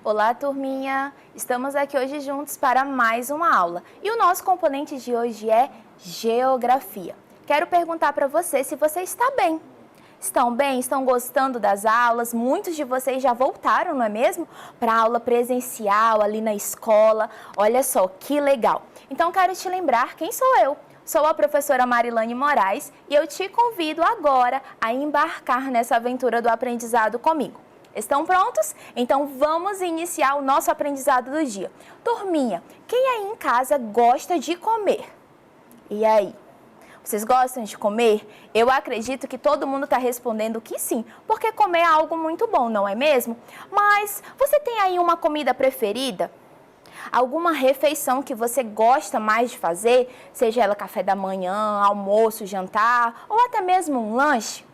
Olá, turminha! Estamos aqui hoje juntos para mais uma aula. E o nosso componente de hoje é Geografia. Quero perguntar para você se você está bem. Estão bem? Estão gostando das aulas? Muitos de vocês já voltaram, não é mesmo? Para a aula presencial ali na escola. Olha só, que legal! Então, quero te lembrar quem sou eu. Sou a professora Marilane Moraes e eu te convido agora a embarcar nessa aventura do aprendizado comigo. Estão prontos? Então vamos iniciar o nosso aprendizado do dia. Turminha, quem aí em casa gosta de comer? E aí? Vocês gostam de comer? Eu acredito que todo mundo está respondendo que sim, porque comer é algo muito bom, não é mesmo? Mas você tem aí uma comida preferida? Alguma refeição que você gosta mais de fazer, seja ela café da manhã, almoço, jantar ou até mesmo um lanche?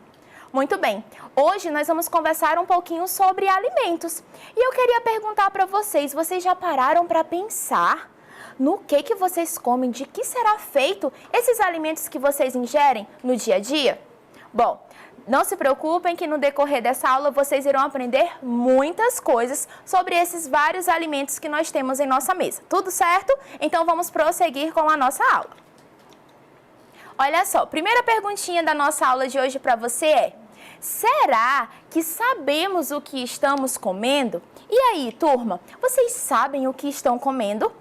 Muito bem, hoje nós vamos conversar um pouquinho sobre alimentos. E eu queria perguntar para vocês já pararam para pensar no que vocês comem, de que será feito esses alimentos que vocês ingerem no dia a dia? Bom, não se preocupem que no decorrer dessa aula vocês irão aprender muitas coisas sobre esses vários alimentos que nós temos em nossa mesa. Tudo certo? Então vamos prosseguir com a nossa aula. Olha só, primeira perguntinha da nossa aula de hoje para você é: será que sabemos o que estamos comendo? E aí, turma, vocês sabem o que estão comendo?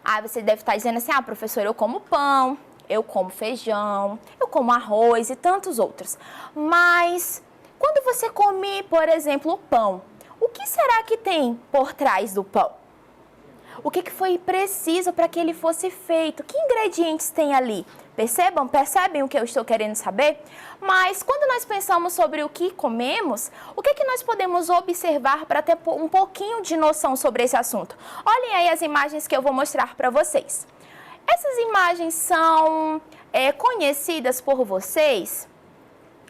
Ah, você deve estar dizendo assim: ah, professora, eu como pão, eu como feijão, eu como arroz e tantos outros. Mas quando você come, por exemplo, o pão, o que será que tem por trás do pão? O que foi preciso para que ele fosse feito? Que ingredientes tem ali? Percebem o que eu estou querendo saber? Mas quando nós pensamos sobre o que comemos, o que nós podemos observar para ter um pouquinho de noção sobre esse assunto? Olhem aí as imagens que eu vou mostrar para vocês. Essas imagens são conhecidas por vocês?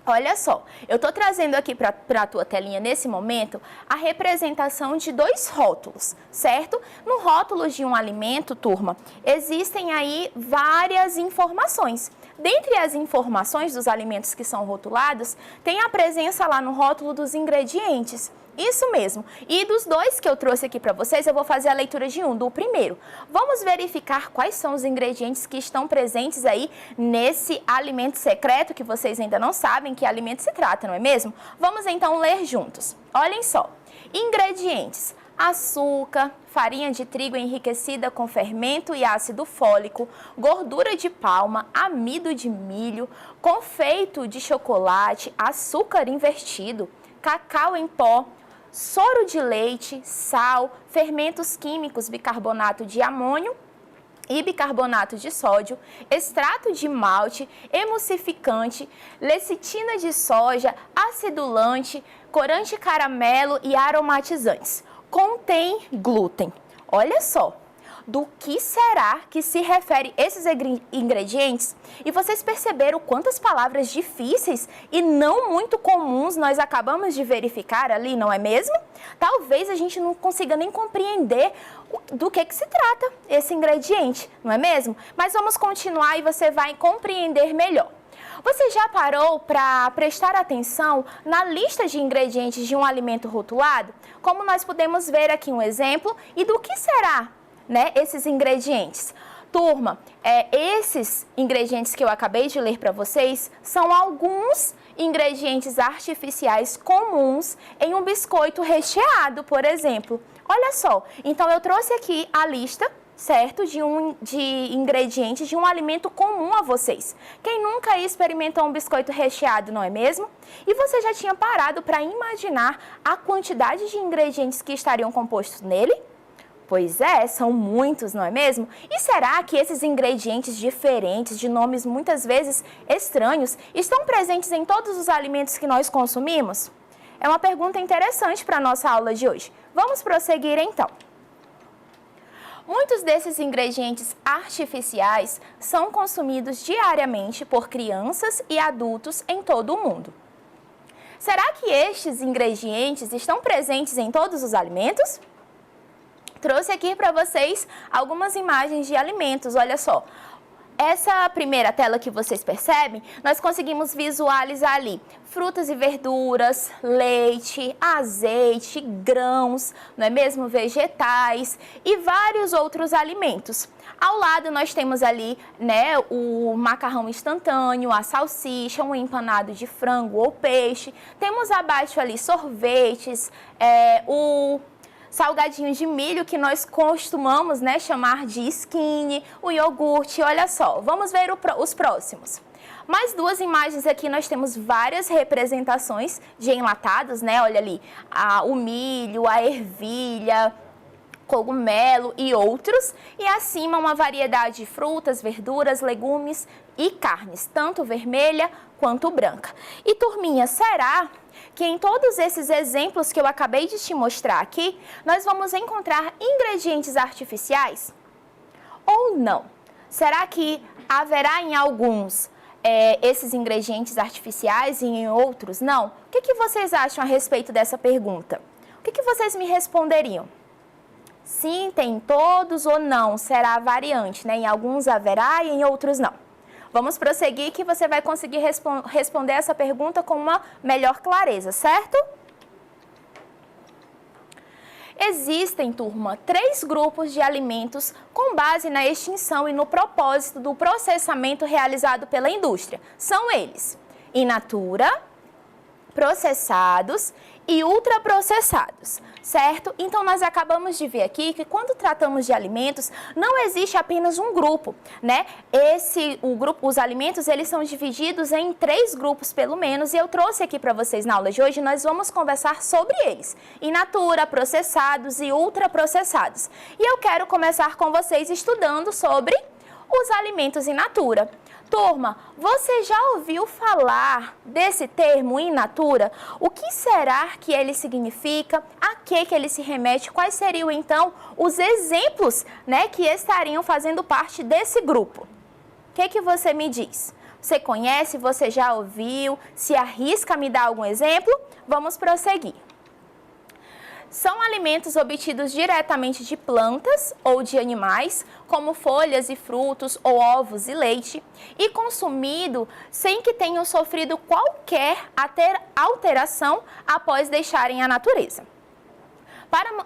Olha só, eu estou trazendo aqui para a tua telinha nesse momento a representação de dois rótulos, certo? No rótulo de um alimento, turma, existem aí várias informações. Dentre as informações dos alimentos que são rotulados, tem a presença lá no rótulo dos ingredientes. Isso mesmo. E dos dois que eu trouxe aqui para vocês, eu vou fazer a leitura do primeiro. Vamos verificar quais são os ingredientes que estão presentes aí nesse alimento secreto que vocês ainda não sabem que alimento se trata, não é mesmo? Vamos então ler juntos. Olhem só. Ingredientes: açúcar, farinha de trigo enriquecida com fermento e ácido fólico, gordura de palma, amido de milho, confeito de chocolate, açúcar invertido, cacau em pó, soro de leite, sal, fermentos químicos, bicarbonato de amônio e bicarbonato de sódio, extrato de malte, emulsificante, lecitina de soja, acidulante, corante caramelo e aromatizantes. Contém glúten. Olha só, do que será que se refere esses ingredientes? E vocês perceberam quantas palavras difíceis e não muito comuns nós acabamos de verificar ali, não é mesmo? Talvez a gente não consiga nem compreender do que se trata esse ingrediente, não é mesmo? Mas vamos continuar e você vai compreender melhor. Você já parou para prestar atenção na lista de ingredientes de um alimento rotulado? Como nós podemos ver aqui um exemplo, e do que será, esses ingredientes? Turma, esses ingredientes que eu acabei de ler para vocês são alguns ingredientes artificiais comuns em um biscoito recheado, por exemplo. Olha só, então eu trouxe aqui a lista, certo, de ingredientes de um alimento comum a vocês. Quem nunca experimentou um biscoito recheado, não é mesmo? E você já tinha parado para imaginar a quantidade de ingredientes que estariam compostos nele? Pois é, são muitos, não é mesmo? E será que esses ingredientes diferentes, de nomes muitas vezes estranhos, estão presentes em todos os alimentos que nós consumimos? É uma pergunta interessante para a nossa aula de hoje. Vamos prosseguir então. Muitos desses ingredientes artificiais são consumidos diariamente por crianças e adultos em todo o mundo. Será que estes ingredientes estão presentes em todos os alimentos? Trouxe aqui para vocês algumas imagens de alimentos, olha só. Essa primeira tela que vocês percebem, nós conseguimos visualizar ali frutas e verduras, leite, azeite, grãos, não é mesmo? Vegetais e vários outros alimentos. Ao lado nós temos ali, né, o macarrão instantâneo, a salsicha, um empanado de frango ou peixe. Temos abaixo ali sorvetes, o salgadinho de milho que nós costumamos, né, chamar de skinny, o iogurte. Olha só, vamos ver os próximos. Mais duas imagens aqui, nós temos várias representações de enlatados, né? Olha ali, o milho, a ervilha, cogumelo e outros. E acima uma variedade de frutas, verduras, legumes e carnes, tanto vermelha quanto branca. E turminha, será que em todos esses exemplos que eu acabei de te mostrar aqui, nós vamos encontrar ingredientes artificiais? Ou não? Será que haverá em alguns esses ingredientes artificiais e em outros não? O que vocês acham a respeito dessa pergunta? O que vocês me responderiam? Sim, tem todos ou não, será variante, né? Em alguns haverá e em outros não. Vamos prosseguir que você vai conseguir responder essa pergunta com uma melhor clareza, certo? Existem, turma, 3 grupos de alimentos com base na extinção e no propósito do processamento realizado pela indústria. São eles: in natura, processados e ultraprocessados, certo? Então, nós acabamos de ver aqui que quando tratamos de alimentos, não existe apenas um grupo, né? Os alimentos, eles são divididos em 3 grupos, pelo menos, e eu trouxe aqui para vocês na aula de hoje, nós vamos conversar sobre eles: in natura, processados e ultraprocessados. E eu quero começar com vocês estudando sobre os alimentos in natura. Turma, você já ouviu falar desse termo in natura? O que será que ele significa? A que ele se remete? Quais seriam, então, os exemplos, né, que estariam fazendo parte desse grupo? O que você me diz? Você conhece? Você já ouviu? Se arrisca a me dar algum exemplo? Vamos prosseguir. São alimentos obtidos diretamente de plantas ou de animais, como folhas e frutos ou ovos e leite, e consumido sem que tenham sofrido qualquer alteração após deixarem a natureza.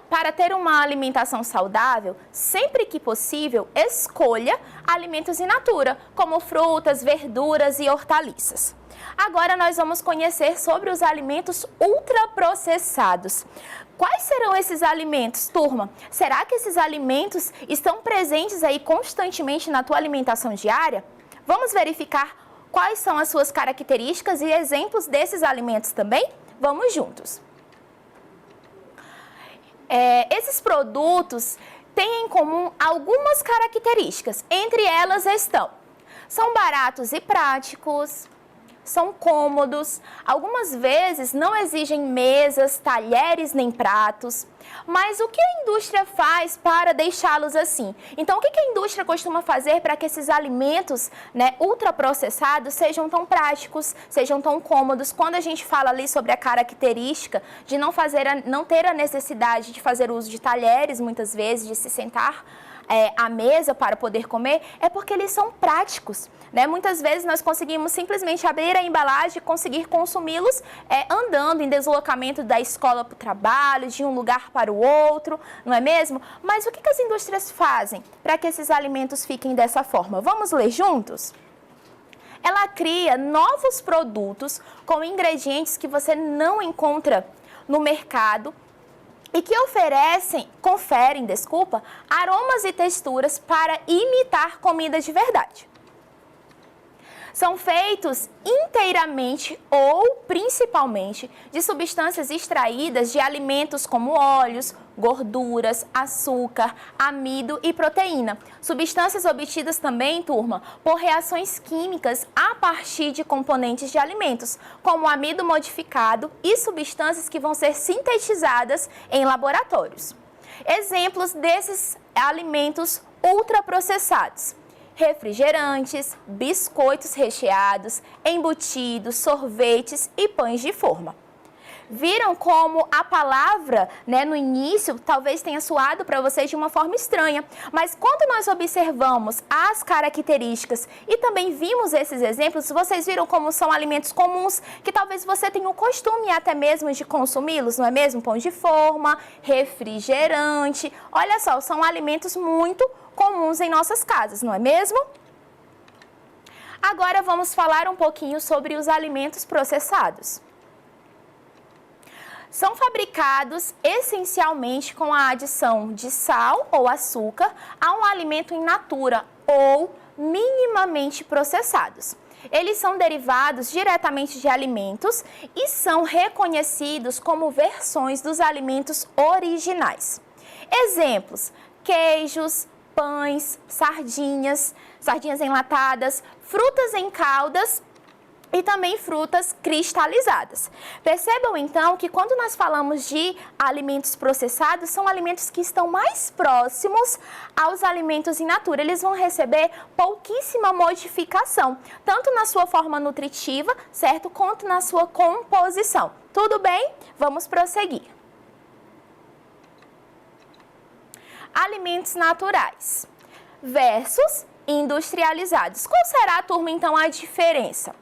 Para ter uma alimentação saudável, sempre que possível, escolha alimentos in natura, como frutas, verduras e hortaliças. Agora nós vamos conhecer sobre os alimentos ultraprocessados. Quais serão esses alimentos, turma? Será que esses alimentos estão presentes aí constantemente na tua alimentação diária? Vamos verificar quais são as suas características e exemplos desses alimentos também? Vamos juntos. Esses produtos têm em comum algumas características. Entre elas são baratos e práticos, são cômodos, algumas vezes não exigem mesas, talheres nem pratos. Mas o que a indústria faz para deixá-los assim? Então, o que a indústria costuma fazer para que esses alimentos, né, ultraprocessados sejam tão práticos, sejam tão cômodos? Quando a gente fala ali sobre a característica de não ter a necessidade de fazer uso de talheres, muitas vezes, de se sentar à mesa para poder comer, é porque eles são práticos, né? Muitas vezes nós conseguimos simplesmente abrir a embalagem e conseguir consumi-los andando em deslocamento da escola para o trabalho, de um lugar para o outro, não é mesmo? Mas o que as indústrias fazem para que esses alimentos fiquem dessa forma? Vamos ler juntos? Ela cria novos produtos com ingredientes que você não encontra no mercado e que conferem, aromas e texturas para imitar comida de verdade. São feitos inteiramente ou principalmente de substâncias extraídas de alimentos como óleos, gorduras, açúcar, amido e proteína. Substâncias obtidas também, turma, por reações químicas a partir de componentes de alimentos, como amido modificado e substâncias que vão ser sintetizadas em laboratórios. Exemplos desses alimentos ultraprocessados: refrigerantes, biscoitos recheados, embutidos, sorvetes e pães de forma. Viram como a palavra, né, no início, talvez tenha soado para vocês de uma forma estranha, mas quando nós observamos as características e também vimos esses exemplos, vocês viram como são alimentos comuns que talvez você tenha o costume até mesmo de consumi-los, não é mesmo? Pão de forma, refrigerante, olha só, são alimentos muito comuns em nossas casas, não é mesmo? Agora vamos falar um pouquinho sobre os alimentos processados. São fabricados essencialmente com a adição de sal ou açúcar a um alimento in natura ou minimamente processados. Eles são derivados diretamente de alimentos e são reconhecidos como versões dos alimentos originais. Exemplos: queijos, pães, sardinhas enlatadas, frutas em caldas e também frutas cristalizadas. Percebam então que quando nós falamos de alimentos processados, são alimentos que estão mais próximos aos alimentos in natura. Eles vão receber pouquíssima modificação, tanto na sua forma nutritiva, certo, quanto na sua composição. Tudo bem? Vamos prosseguir. Alimentos naturais versus industrializados. Qual será, turma, então, a diferença?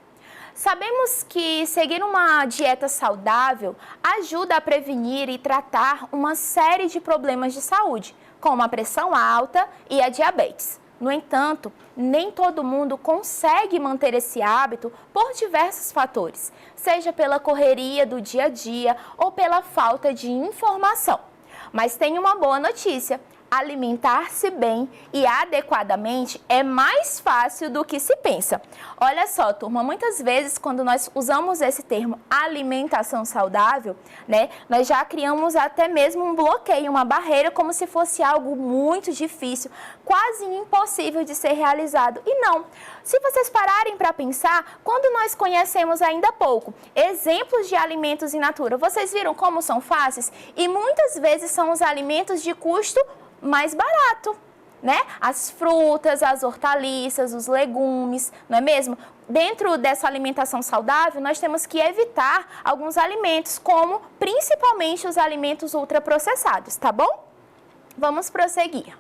Sabemos que seguir uma dieta saudável ajuda a prevenir e tratar uma série de problemas de saúde, como a pressão alta e a diabetes. No entanto, nem todo mundo consegue manter esse hábito por diversos fatores, seja pela correria do dia a dia ou pela falta de informação. Mas tem uma boa notícia: alimentar-se bem e adequadamente é mais fácil do que se pensa. Olha só, turma, muitas vezes quando nós usamos esse termo alimentação saudável, né, nós já criamos até mesmo um bloqueio, uma barreira, como se fosse algo muito difícil, quase impossível de ser realizado. E não. Se vocês pararem para pensar, quando nós conhecemos ainda pouco exemplos de alimentos in natura, vocês viram como são fáceis? E muitas vezes são os alimentos de custo mais barato, né? As frutas, as hortaliças, os legumes, não é mesmo? Dentro dessa alimentação saudável, nós temos que evitar alguns alimentos, como principalmente os alimentos ultraprocessados, tá bom? Vamos prosseguir.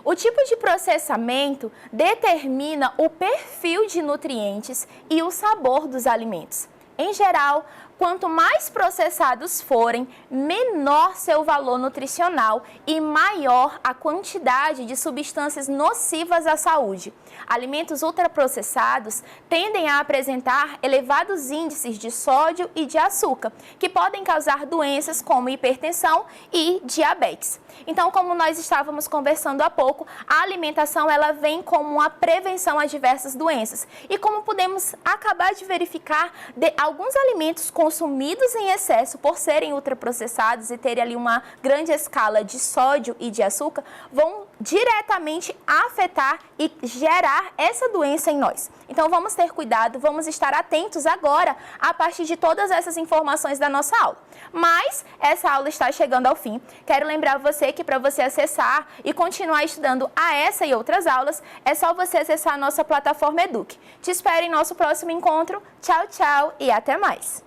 O tipo de processamento determina o perfil de nutrientes e o sabor dos alimentos. Em geral, quanto mais processados forem, menor seu valor nutricional e maior a quantidade de substâncias nocivas à saúde. Alimentos ultraprocessados tendem a apresentar elevados índices de sódio e de açúcar, que podem causar doenças como hipertensão e diabetes. Então, como nós estávamos conversando há pouco, a alimentação ela vem como uma prevenção a diversas doenças. E como podemos acabar de verificar, alguns alimentos consumidos em excesso por serem ultraprocessados e terem ali uma grande escala de sódio e de açúcar, vão diretamente afetar e gerar essa doença em nós. Então vamos ter cuidado, vamos estar atentos agora a partir de todas essas informações da nossa aula. Mas essa aula está chegando ao fim. Quero lembrar você que para você acessar e continuar estudando a essa e outras aulas, é só você acessar a nossa plataforma Eduque. Te espero em nosso próximo encontro. Tchau, tchau e até mais!